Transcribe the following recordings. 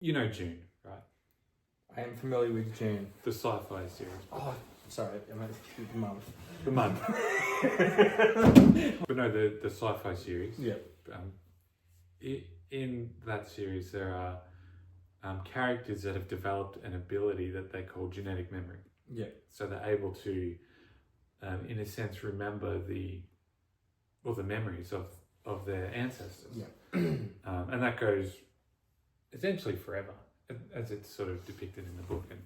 You know Dune, right? I am familiar with Dune. The sci-fi series. Oh, sorry, I meant the month. The month. But no, the sci-fi series. Yeah. In that series, there are characters that have developed an ability that they call genetic memory. Yeah. So they're able to, in a sense, remember the memories of their ancestors. Yeah. And that goes essentially forever, as it's sort of depicted in the book. And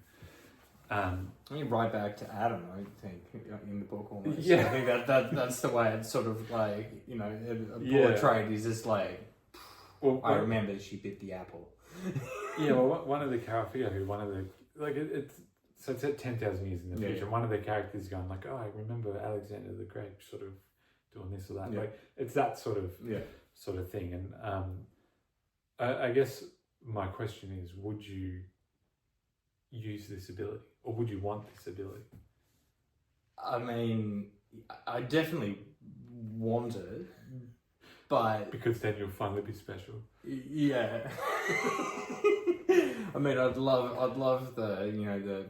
I mean, right back to Adam, I think, in the book almost. Yeah. I think that's the way it's sort of like, you know, Yeah. portrayed is just like, well, I remember she bit the apple. yeah, well, one of the characters, so it's at 10,000 years in the future. Yeah. And one of the characters going like, "Oh, I remember Alexander the Great sort of doing this or that." Yeah. Like it's that sort of thing. And I guess my question is, would you use this ability, or would you want this ability? I mean, I definitely want it, but Because then you'll finally be special. yeah. I mean, I'd love the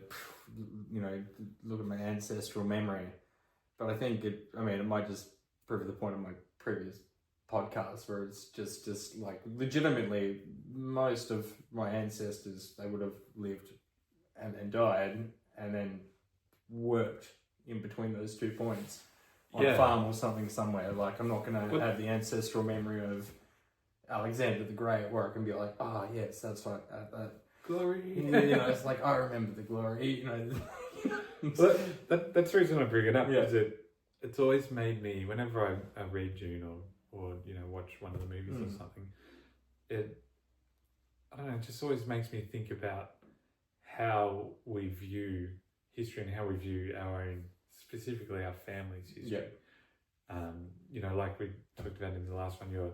look at my ancestral memory, but I think it might just prove the point of my previous podcast where it's just like legitimately most of my ancestors, they would have lived and died and then worked in between those 2 points on a farm or something somewhere. Like, I'm not going to have the ancestral memory of Alexander the Great where I can be like, oh yes, that's right, that Glory. it's like, I remember the glory, Well, that's the reason I bring it up. Yeah. Is it's always made me, whenever I read Dune or watch one of the movies or something, I don't know, it just always makes me think about how we view history and how we view our own, specifically our family's history. Yeah. Like we talked about in the last one, your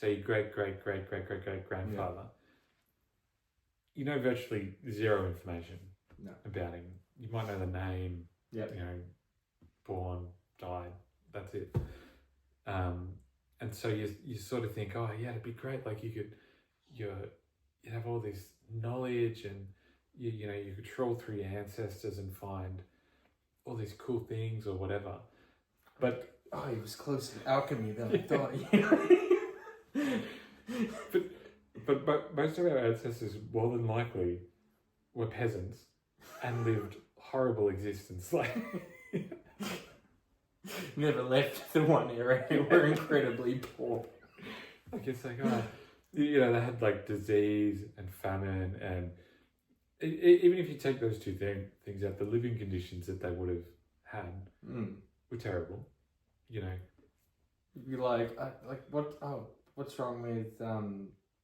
great-great-great-great-great-great-grandfather. You know virtually zero information about him. You might know the name, born, died, that's it. And so you sort of think, oh yeah, it'd be great, like you'd have all this knowledge and you could trawl through your ancestors and find all these cool things or whatever. But he was closer to alchemy than I thought. But most of our ancestors, more than likely, were peasants and lived horrible existence. Like, never left the one area. They were incredibly poor. I guess they had like disease and famine, and even if you take those two things out, the living conditions that they would have had were terrible. You're like what? Oh, what's wrong with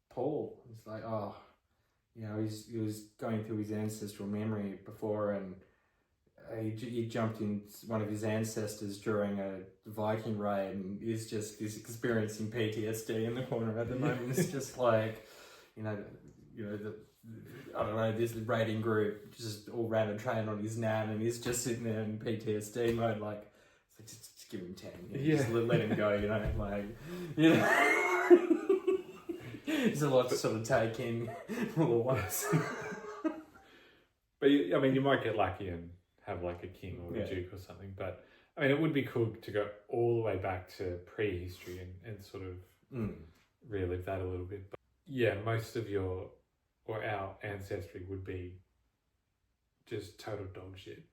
Paul? It's like, he was going through his ancestral memory before, and he jumped in one of his ancestors during a Viking raid, and he's experiencing PTSD in the corner at the moment. It's just like, I don't know, this raiding group just all ran a train on his nan, and he's just sitting there in PTSD mode, like, just give him 10, just let him go, There's a lot to sort of take in all at once. But you might get lucky and have like a king or a duke or something. But it would be cool to go all the way back to prehistory and sort of relive that a little bit. But yeah, most of our ancestry would be just total dog shit.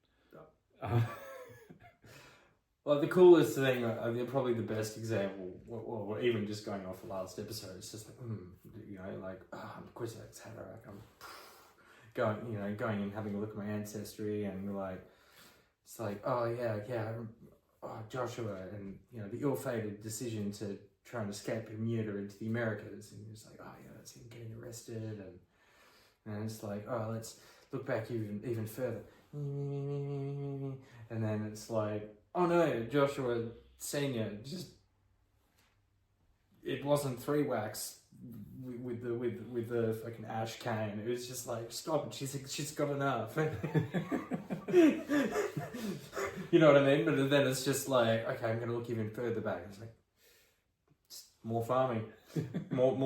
Well, the coolest thing, probably the best example, or even just going off the last episode, it's just like, I'm Quizmax Hatterack, I'm going and having a look at my ancestry, and it's like, Joshua, and, the ill-fated decision to try and escape Bermuda into the Americas, and it's like, that's him getting arrested, and it's like, let's look back even further, and then it's like, oh no, Joshua Senior, it wasn't 3 wax with the fucking ash cane. It was just like, stop it, she's got enough. You know what I mean? But then it's just like, okay, I'm gonna look even further back. It's like, just more farming, more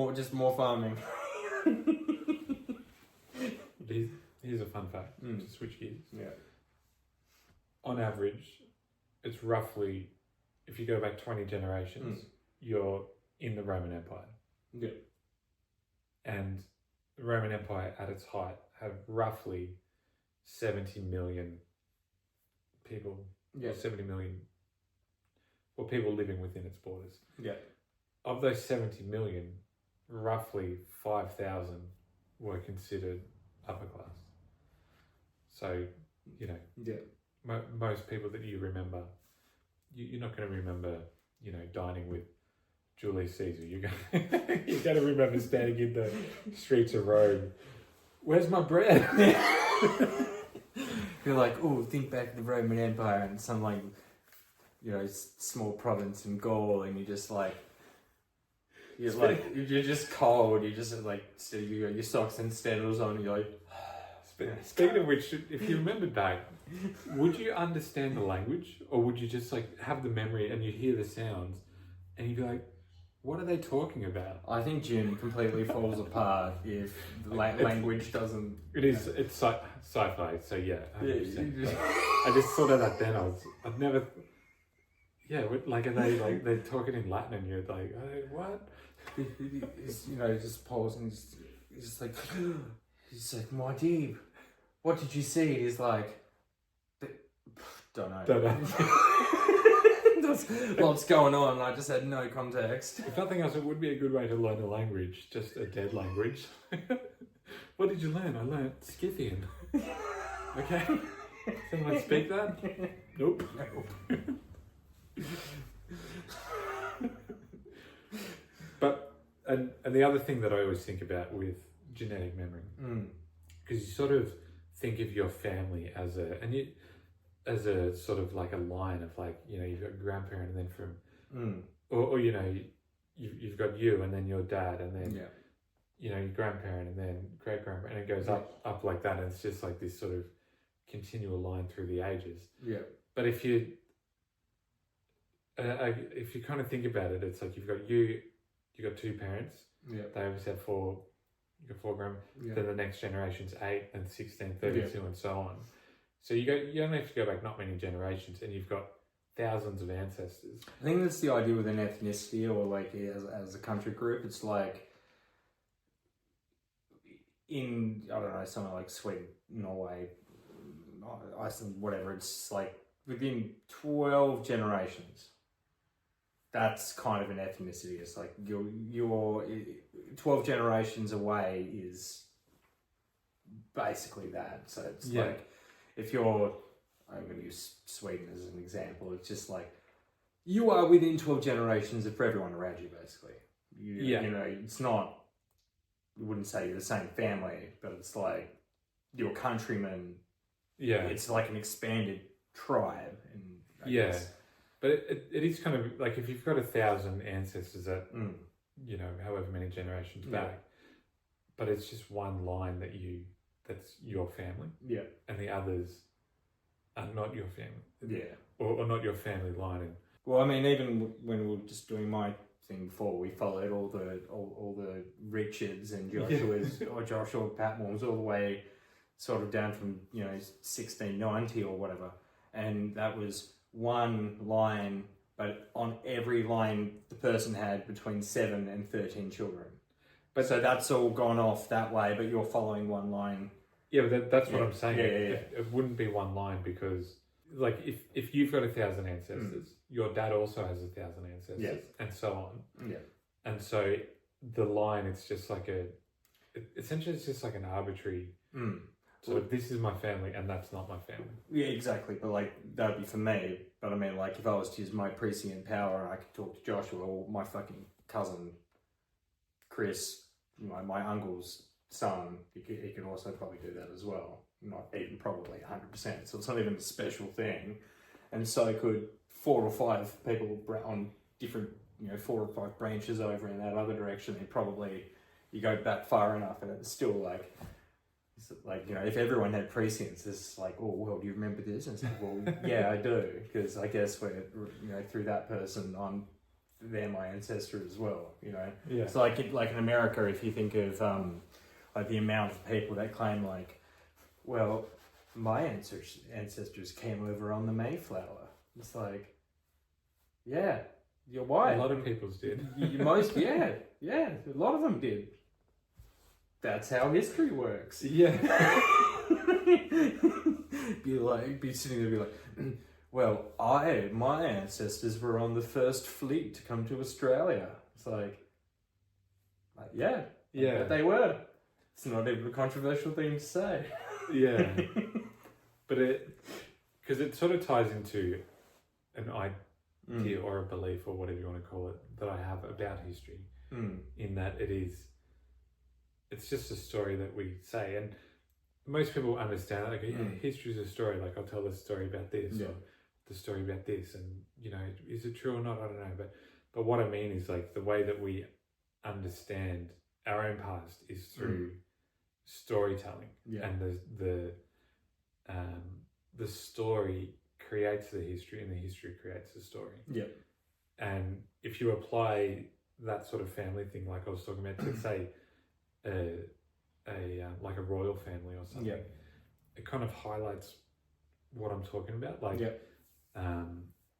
farming. Here's a fun fact to switch gears. Yeah. On average, it's roughly, if you go back 20 generations, you're in the Roman Empire. Yeah. And the Roman Empire at its height had roughly 70 million people, or 70 million, or people living within its borders. Yeah. Of those 70 million, roughly 5,000 were considered upper class. So, you know, most people that you remember, you're not going to remember, you know, dining with Julius Caesar. You're going to remember standing in the streets of Rome. Where's my bread? You're like, oh, think back to the Roman Empire and some like, you know, small province in Gaul, and you're just like, you're just cold. You just like, so you got your socks and sandals on. And you're like. Speaking of which, if you remembered back, would you understand the language, or would you just like have the memory and you hear the sounds, and you'd be like, "What are they talking about?" I think Dune completely falls apart if the language doesn't. It's sci-fi, so yeah, 100%. I just thought of that then. I've never. Yeah, like are they like they're talking in Latin, and you're like, what? He's, you know, just pausing. He's just like, he's like, Muad'Dib, what did you see? He's like, don't know. There's lots going on. I just had no context. If nothing else, it would be a good way to learn a language, just a dead language. What did you learn? I learned Scythian. Okay. Someone speak that? Nope. But and the other thing that I always think about with genetic memory, because you sort of think of your family as a sort of like a line of like, you know, you've got grandparent and then from or you know you've got you and then your dad and then you know your grandparent and then great grandparent, and it goes up like that, and it's just like this sort of continual line through the ages. But if you kind of think about it, it's like you've got two parents. They obviously have four. You got 4 grandma. Then the next generation's 8 and 16, 32, and so on. So you only have to go back not many generations, and you've got thousands of ancestors. I think that's the idea with an ethnicity, or like as a country group. It's like in, I don't know, somewhere like Sweden, Norway, Iceland, whatever. It's like within 12 generations. That's kind of an ethnicity. It's like you're 12 generations away is basically that. So it's like, if you're, I'm going to use Sweden as an example, it's just like, you are within 12 generations of everyone around you, basically. You know, it's not, you wouldn't say you're the same family, but it's like, your countrymen. It's like an expanded tribe. And I guess, but it is kind of like, if you've got 1,000 ancestors that, you know, however many generations back, but it's just one line that's your family. And the others are not your family. Or not your family line. And, well, I mean, even when we were just doing my thing before, we followed all the Richards and Joshua's, or Joshua Patmore's all the way sort of down from, you know, 1690 or whatever. And that was one line, but on every line the person had between 7 and 13 children. But so that's all gone off that way, but you're following one line. But that's what I'm saying. It wouldn't be one line, because like if you've got 1,000 ancestors, your dad also has 1,000 ancestors, and so on. And so the line, it's just like essentially it's just like an arbitrary sort of, this is my family and that's not my family. Yeah, exactly. But like, that would be for me. But I mean, like, if I was to use my prescient power and I could talk to Joshua, or my fucking cousin Chris, you know, my uncle's son, he could also probably do that as well. Not even probably 100%. So it's not even a special thing. And so could 4 or 5 people on different, you know, 4 or 5 branches over in that other direction. They probably, you go back far enough and it's still like, you know, if everyone had prescience, it's like, oh, well, do you remember this? And it's like, well, yeah, I do, because I guess we're, you know, through that person, they're my ancestor as well, you know. It's like in America, if you think of, like the amount of people that claim like, well, my ancestors came over on the Mayflower. It's like, yeah, you're white. A lot of people did. Yeah, a lot of them did. That's how history works. Yeah. be sitting there, be like, well, my ancestors were on the first fleet to come to Australia. It's like yeah, but they were. It's not even a controversial thing to say. Yeah, but because it sort of ties into an idea or a belief or whatever you want to call it that I have about history. In that it's just a story that we say, and most people understand that. Like, history's a story. Like, I'll tell the story about this, or the story about this, and is it true or not? I don't know, but what I mean is, like, the way that we understand our own past is through storytelling, and the story creates the history, and the history creates the story. And if you apply that sort of family thing, like I was talking about, to say like a royal family or something, it kind of highlights what I'm talking about. Like, I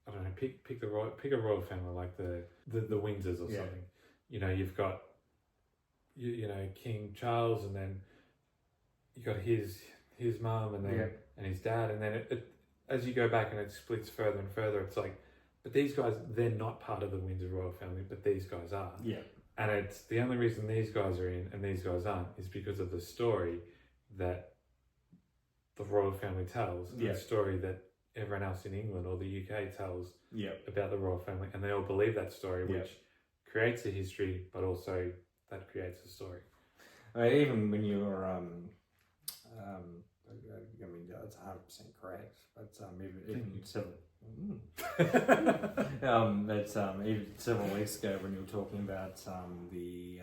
don't know, pick a royal family, like the Windsors or something. You've got King Charles, and then you got his mum, and then and his dad, and then it as you go back and it splits further and further, it's like, but these guys, they're not part of the Windsor royal family, but these guys are. And it's the only reason these guys are in and these guys aren't is because of the story that the royal family tells, and the story that everyone else in England or the UK tells about the royal family, and they all believe that story, which creates a history, but also that creates a story. Even when you're, I mean, that's 100% correct, but even several weeks ago when you were talking about the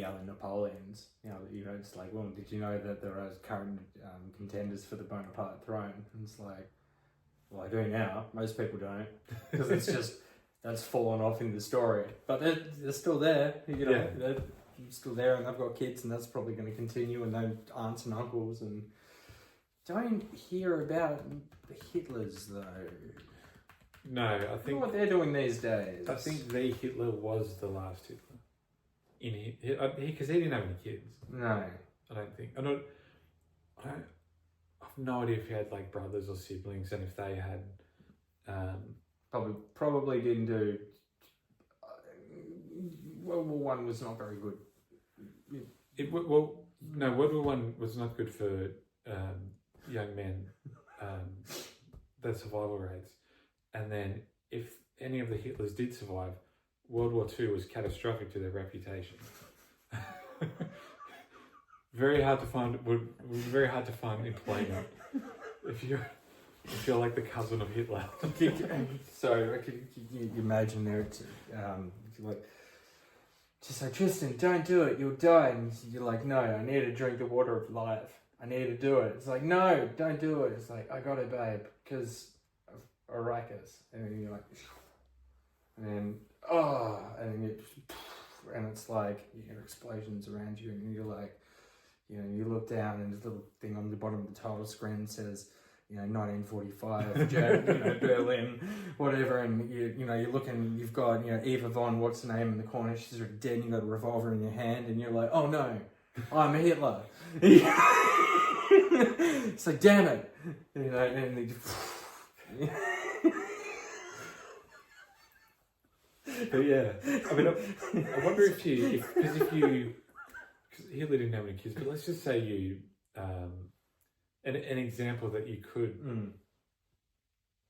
other Napoleons, it's like, well, did you know that there are current contenders for the Bonaparte throne? And it's like, well, I do now. Most people don't, because it's just that's fallen off in the story. But they're still there, they're still there, and they've got kids, and that's probably going to continue, and their aunts and uncles, and don't hear about the Hitlers though. No, I think what they're doing these days. I think the Hitler was the last Hitler. Because he didn't have any kids. No, I don't think. I've no idea if he had like brothers or siblings, and if they had. Probably didn't do. World War One was not very good. World War One was not good for young men. Their survival rates, and then if any of the Hitlers did survive, World War II was catastrophic to their reputation. Very hard to find employment if you're like the cousin of Hitler. So can you imagine there, like, just like, Tristan, don't do it, you'll die, and you're like, no, I need to drink the water of life. I need to do it. It's like, no, don't do it. It's like, I got it, babe, because of Arrakis. And then you're like, and then, and it's like, you hear explosions around you, and you're like, you look down, and this little thing on the bottom of the title screen says, 1945, Berlin, whatever, and you look and you've got, Eva Von, what's the name, in the corner, she's already dead, and you've got a revolver in your hand, and you're like, oh no, I'm a Hitler. It's like, damn it, and they But yeah, I mean, I wonder if Hitler didn't have any kids, but let's just say you, an example that you could,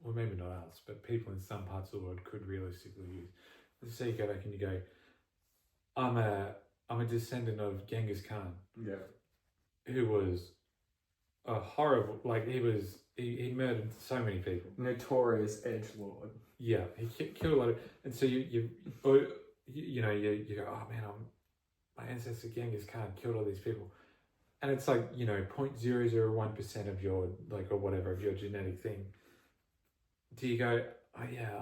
well, maybe not us, but people in some parts of the world could realistically use. Let's say you go back and you go, I'm a descendant of Genghis Khan, who was a horrible, like he murdered so many people, notorious edgelord. Yeah, he killed a lot of, and so you go, oh man, my ancestor Genghis Khan killed all these people, and it's like 0.001% of your, like, or whatever, of your genetic thing. Do you go, oh yeah,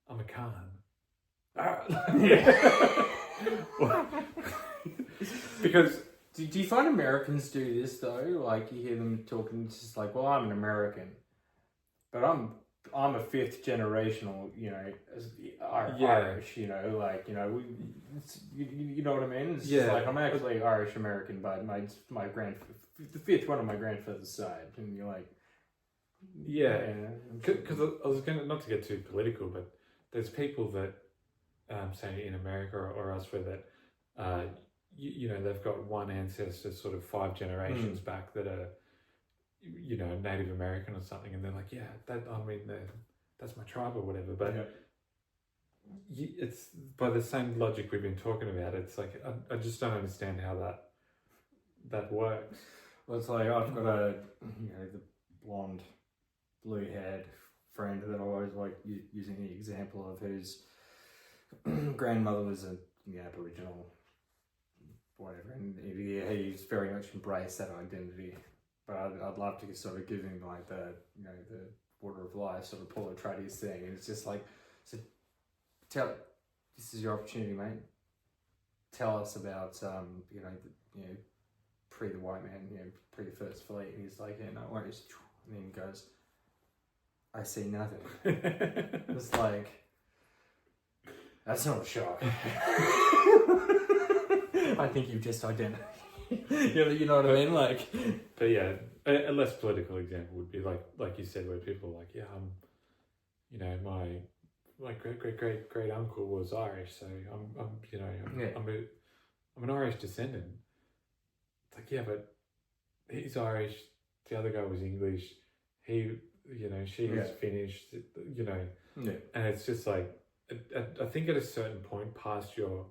I'm a Khan? Because do you find Americans do this though? Like you hear them talking, it's just like, well, I'm an American, but I'm a fifth generational, Irish, you know what I mean? It's just like, I'm actually Irish American, but the fifth one on my grandfather's side, and you're like, because I was going to, not to get too political, but there's people that say in America or elsewhere that they've got one ancestor sort of 5 generations back that are Native American or something, and they're like, that's my tribe or whatever, but it's by the same logic we've been talking about. It's like I just don't understand how that works. Well, it's like I've got the blonde, blue-haired friend that I always like using the example of, whose grandmother was an Aboriginal, whatever, and he's very much embraced that identity. But I'd love to sort of give him like the water of life sort of Paul Atreides thing, and it's just like, so this is your opportunity, mate. Tell us about pre the white man, pre the first fleet. And he's like, no worries. And then he goes, I see nothing. It's like, that's not a shock. I think you've just identified. You know what I mean? Like, but yeah, a less political example would be like you said, where people are like, my great uncle was Irish, so I'm an Irish descendant. It's like, but he's Irish. The other guy was English. She's Finnish. And it's just like, I think at a certain point past your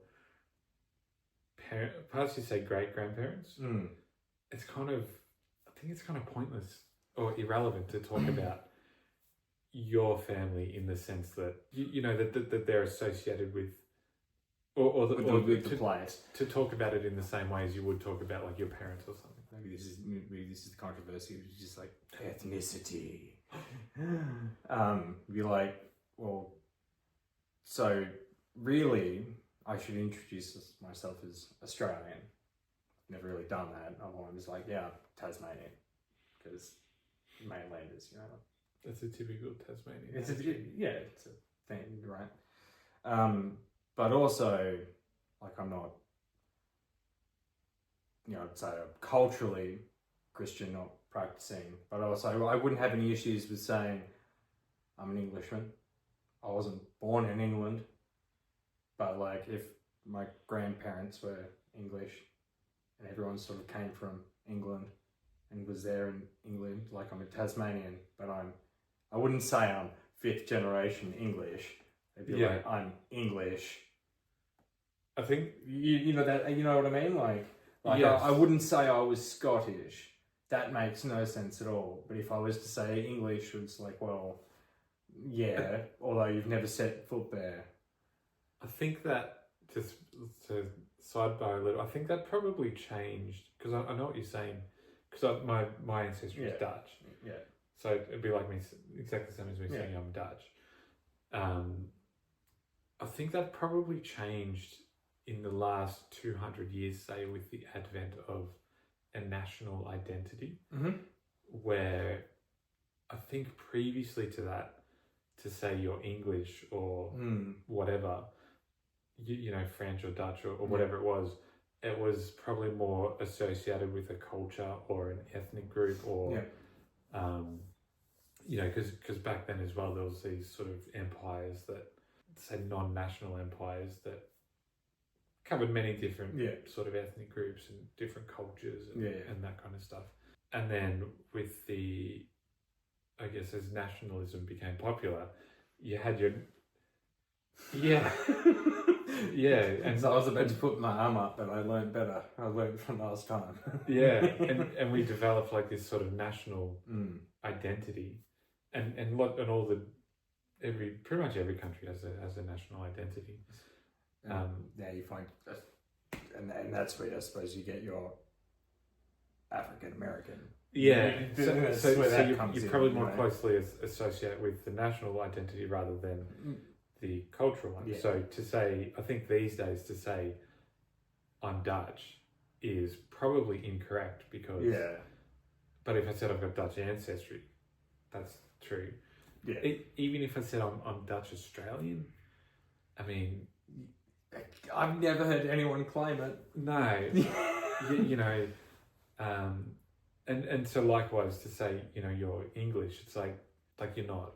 say great grandparents, it's kind of pointless or irrelevant to talk about your family in the sense that that they're associated with, or the place, to talk about it in the same way as you would talk about like your parents or something. Maybe this is the controversy, which is just like ethnicity. Be like, well, so really, I should introduce myself as Australian. Never really done that. I'm always like, Tasmanian, because mainlanders, That's a typical Tasmanian. It's a thing, right? But also, like, I'm not, I'd say I'm culturally Christian, not practicing, but also I wouldn't have any issues with saying I'm an Englishman. I wasn't born in England, but like if my grandparents were English and everyone sort of came from England and was there in England, like I'm a Tasmanian, but I wouldn't say I'm 5th generation English. I'd be like, I'm English. I think you know what I mean? Like yes. I wouldn't say I was Scottish. That makes no sense at all. But if I was to say English, it's like, well, yeah, although you've never set foot there. I think that, just to sidebar a little, I think that probably changed, because I know what you're saying, because my ancestry is Dutch. Yeah. So it'd be like me, exactly the same as me saying I'm Dutch. I think that probably changed in the last 200 years, say, with the advent of a national identity, where I think previously to that, to say you're English or whatever, French or Dutch or whatever it was probably more associated with a culture or an ethnic group or, because back then as well, there was these sort of empires that, say, non-national empires that covered many different sort of ethnic groups and different cultures and that kind of stuff. And then with the, I guess, as nationalism became popular, you had your... And so I was about to put my arm up, but I learned better. I learned from last time. and we developed like this sort of national identity, and pretty much every country has a national identity. You find, and that's where I suppose you get your African American. So you're probably more closely associated with the national identity rather than the cultural one. So to say, I think these days to say I'm Dutch is probably incorrect because. Yeah. But if I said I've got Dutch ancestry, that's true. Yeah. Even if I said I'm Dutch Australian, I mean, I've never heard anyone claim it. no, you know, and so likewise to say, you know, you're English, it's like you're not.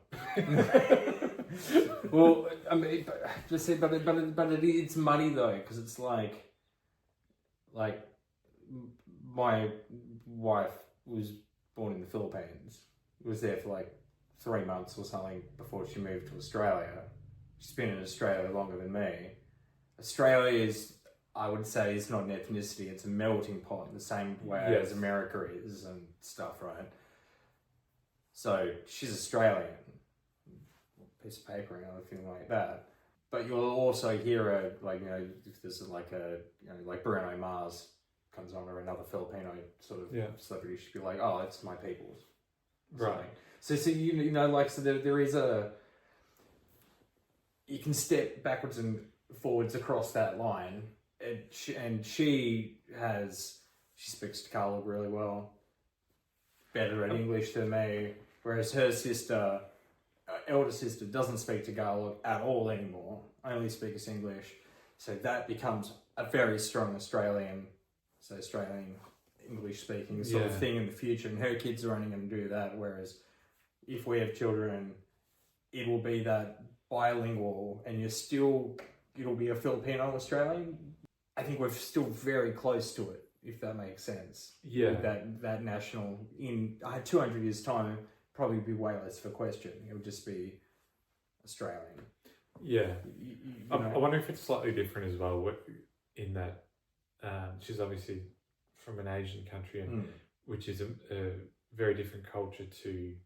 Well, I mean, but it's muddy though, because it's like my wife was born in the Philippines, was there for like 3 months or something before she moved to Australia. She's been in Australia longer than me. Australia is, I would say, is not an ethnicity, it's a melting pot in the same way as America is and stuff, right? So she's Australian, piece of paper and everything like that. But you'll also hear like, you know, if there's like like Bruno Mars comes on, or another Filipino sort of celebrity, she'd be like, oh, it's my people's. Right. So you know, like, so there is you can step backwards and forwards across that line, and she speaks Tagalog really well, better at English than me, whereas her sister, elder sister, doesn't speak Tagalog at all anymore, only speaks English, so that becomes a very strong Australian English speaking sort of thing in the future, and her kids are only going to do that, whereas if we have children, it will be that bilingual, and it'll be a Filipino Australian. I think we're still very close to it, if that makes sense. Yeah. That national, in 200 years' time, probably be way less of a question. It would just be Australian. Yeah. I wonder if it's slightly different as well, in that she's obviously from an Asian country, and which is a very different culture to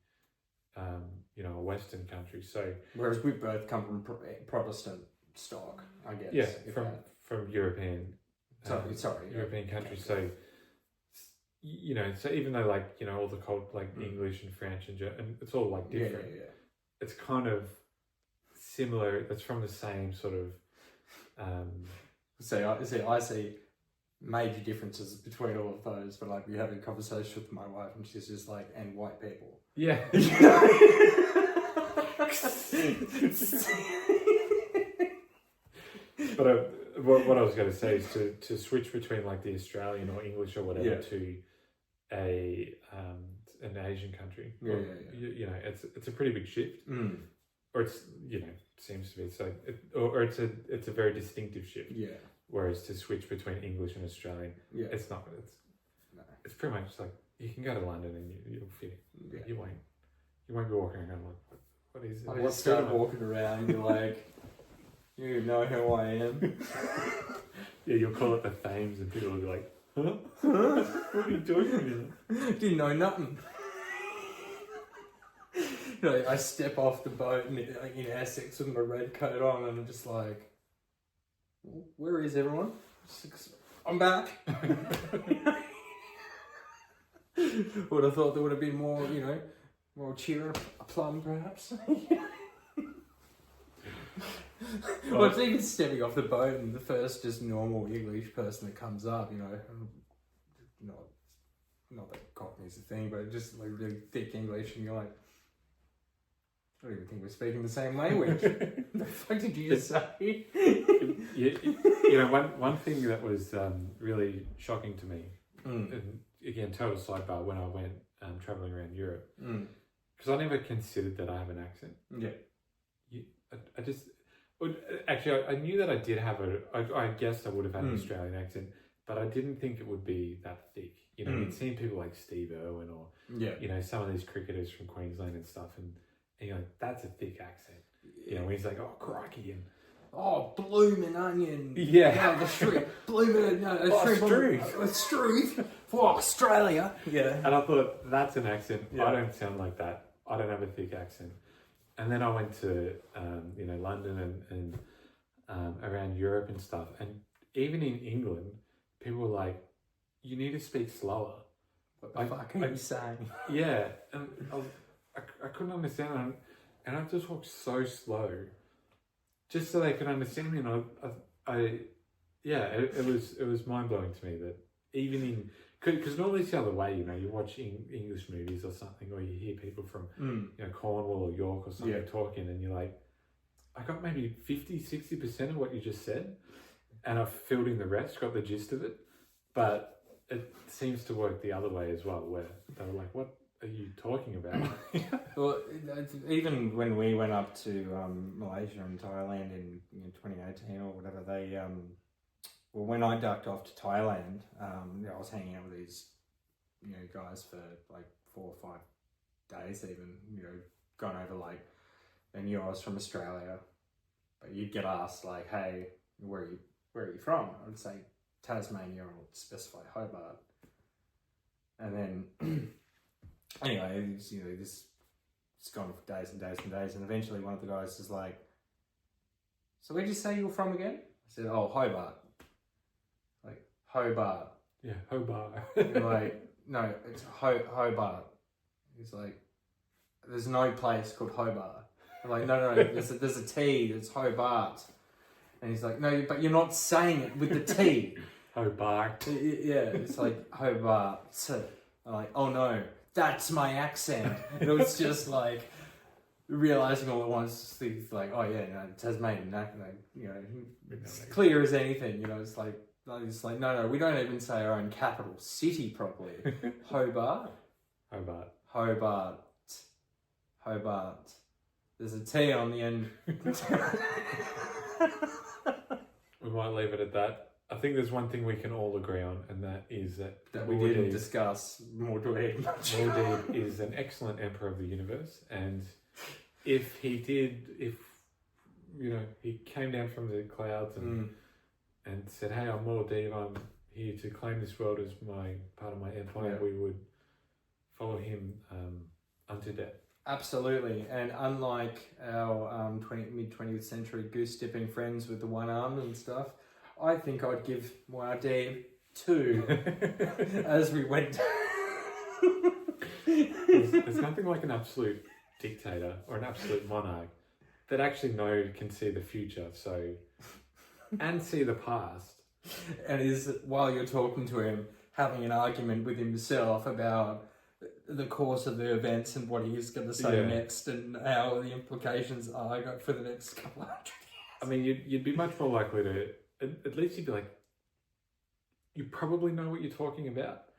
you know, a Western country. So whereas we both come from Protestant stock, I guess. Yeah, from European. Sorry, European countries. So you know, so even though, like, you know, all the like English and French and German, and it's all like different. Yeah. It's kind of similar. It's from the same sort of. I see major differences between all of those, but like, we having a conversation with my wife, and she's just like, and white people. Yeah. But what I was going to say is to switch between like the Australian or English or whatever to an Asian country. You know, it's a pretty big shift, or it's, you know, seems to be so, or it's a very distinctive shift. Yeah. Whereas to switch between English and Australian, it's not. It's pretty much like, you can go to London and you'll fit. Yeah. You won't be walking around like, what is it? I just started walking around and you're like, you know who I am. Yeah, you'll call it the Thames and people will be like, huh? What are you doing here? Didn't know nothing. You know, I step off the boat in Essex with my red coat on, and I'm just like, where is everyone? I'm back. Would have thought there would have been more, you know, more cheer, aplomb perhaps. Well, it's even stepping off the boat and the first just normal English person that comes up, you know, not that Cockney's a thing, but just like really thick English, and you're like, I don't even think we're speaking the same language. What the fuck did you just say? You know, one thing that was really shocking to me, and again, total sidebar, when I went traveling around Europe, because I never considered that I have an accent. Yeah. I just, actually, I knew that I did have I guessed I would have had an Australian accent, but I didn't think it would be that thick. You know, you'd seen people like Steve Irwin or, you know, some of these cricketers from Queensland and stuff, and you're like, that's a thick accent. You know, when he's like, oh, crikey, and oh, bloomin' onion. Yeah. The shrimp. Bloomin' Struth for Australia. Yeah. And I thought, that's an accent. I don't sound like that. I don't have a thick accent. And then I went to, you know, London and around Europe and stuff. And even in England, people were like, you need to speak slower. What the fuck are you saying? Yeah. And I couldn't understand it. And I just walked so slow, just so they could understand me. And it was mind blowing to me that even in, because normally it's the other way, you watch English movies or something, or you hear people from Cornwall or York or something talking, and you're like, I got maybe 50-60% of what you just said, and I've filled in the rest, got the gist of it. But it seems to work the other way as well, where they were like, what are you talking about? Well, even when we went up to Malaysia and Thailand in 2018 or whatever, they when I ducked off to Thailand, I was hanging out with these guys for like 4 or 5 days, even gone over like, they knew I was from Australia, but you'd get asked like, hey, where are you from? I would say Tasmania, or specify Hobart, and then anyway, this it's gone for days and days and days, and eventually one of the guys is like, so where'd you say you were from again? I said, oh, Hobart. Like, Hobart. Yeah, Hobart. You're like, no, it's Hobart. He's like, there's no place called Hobart. I'm like, no, there's a T, it's Hobart. And he's like, no, but you're not saying it with the T. Hobart. Yeah, it's like Hobart. I'm like, oh no, that's my accent. And it was just like realizing all at once, things like, oh yeah, Tasmanian, it's clear as anything. It's like no, we don't even say our own capital city properly. Hobart. There's a T on the end. We might leave it at that. I think there's one thing we can all agree on, and that is that we didn't discuss Mordeed much. Mordeed is an excellent emperor of the universe, and if he came down from the clouds and said, "Hey, I'm Mordeed. I'm here to claim this world as part of my empire," we would follow him unto death. Absolutely, and unlike our mid-20th century goose-dipping friends with the one arm and stuff, I think I'd give Muad'Dib 2 as we went. There's nothing like an absolute dictator or an absolute monarch that actually can see the future, and see the past. And is, while you're talking to him, having an argument with himself about the course of the events and what he's going to say next, and how the implications are for the next couple of hundred years. I mean, you'd be much more likely to, at least you'd be like, you probably know what you're talking about.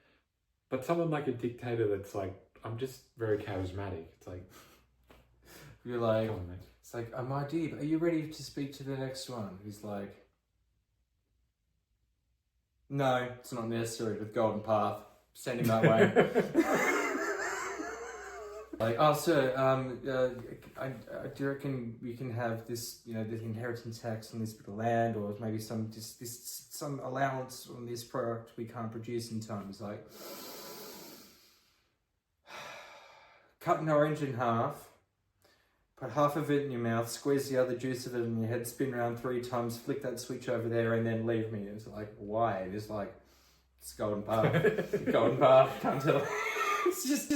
But someone like a dictator that's like, I'm just very charismatic. It's like, you're like, come on, mate. It's like, Muad'Dib, are you ready to speak to the next one? He's like, no, it's not necessary with Golden Path. Send him that way. Like, oh, sir, do you reckon we can have this, this inheritance tax on this bit of land, or maybe some allowance on this product we can't produce in time? It's like, cut an orange in half, put half of it in your mouth, squeeze the other juice of it in your head, spin around 3 times, flick that switch over there, and then leave me. It's like, why? It's like, it's Golden Path. Golden Path, can't tell. It's just